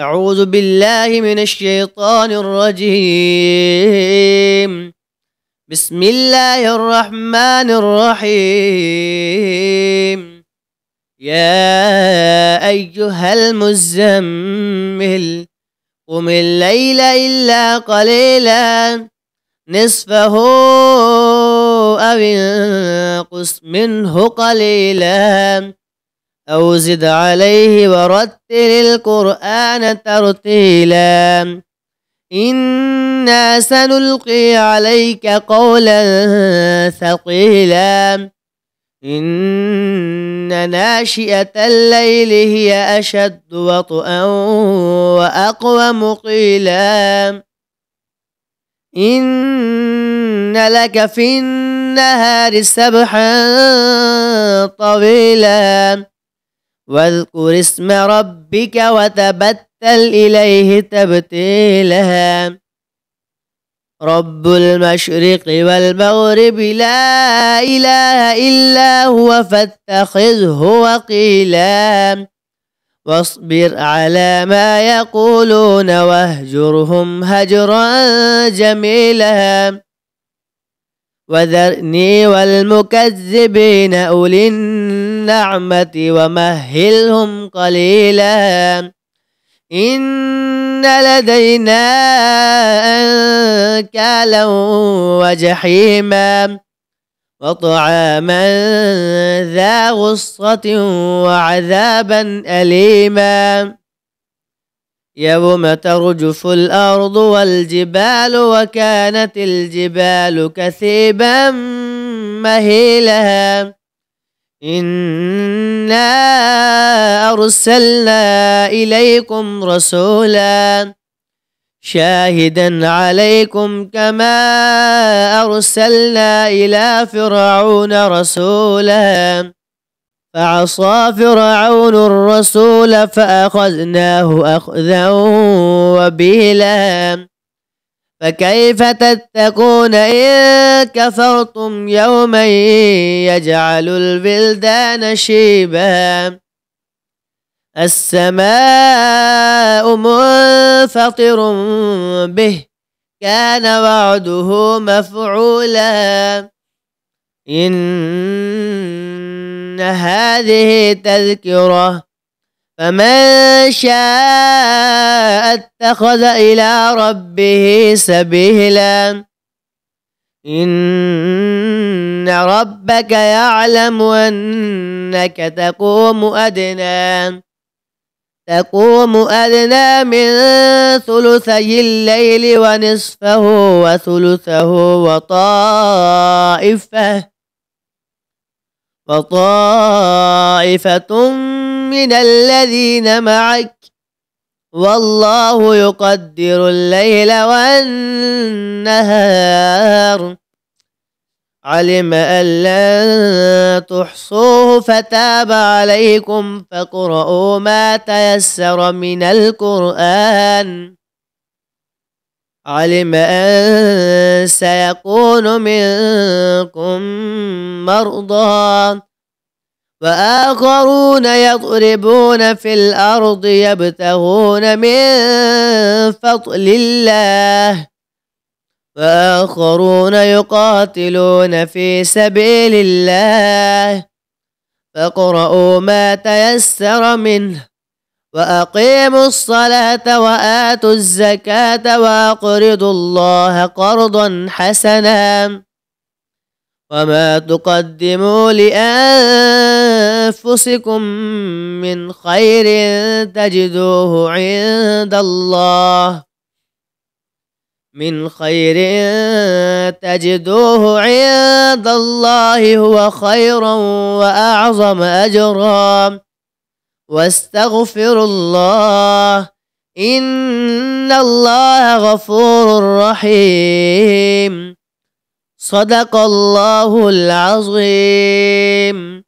أعوذ بالله من الشيطان الرجيم. بسم الله الرحمن الرحيم. يا أيها المزمل قم الليل إلا قليلا نصفه أو انقص منه قليلا أو زد عليه ورتل القرآن ترتيلا إنا سنلقي عليك قولا ثقيلا إن ناشئة الليل هي أشد وطئا وأقوم قيلا إن لك في النهار سبحا طويلا واذكر اسم ربك وتبتل إليه تبتيلا رب المشرق والمغرب لا إله إلا هو فاتخذه وكيلا واصبر على ما يقولون واهجرهم هجرا جميلا وذرني والمكذبين أولي النعمة ومهلهم قليلا إن لدينا أنكالا وجحيما وطعاما ذا غصة وعذابا أليما يوم ترجف الأرض والجبال وكانت الجبال كثيبا مهيلا إنا أرسلنا إليكم رسولا شاهدا عليكم كما أرسلنا إلى فرعون رسولا فعصى فرعون الرسول فأخذناه أخذا وبيلا فكيف تتقون إن كفرتم يوما يجعل البلدان شيبا السماء منفطر به كان وعده مفعولا إن هذه تذكرة فمن شاء اتخذ إلى ربه سبيلا إن ربك يعلم أنك تقوم أدنى من ثلثي الليل ونصفه وثلثه وطائفة من الذين معك والله يقدر الليل والنهار علم أن لن تحصوه فتاب عليكم فاقرؤوا ما تيسر من القرآن علم أن سيكون منكم مرضى وآخرون يضربون في الأرض يبتغون من فضل الله وآخرون يقاتلون في سبيل الله فاقرؤوا ما تيسر منه وأقيموا الصلاة وآتوا الزكاة وأقرضوا الله قرضا حسنا وما تقدموا لأنفسكم من خير تجدوه عند الله هو خيرا وأعظم أجرا واستغفروا الله إن الله غفور رحيم صدق الله العظيم.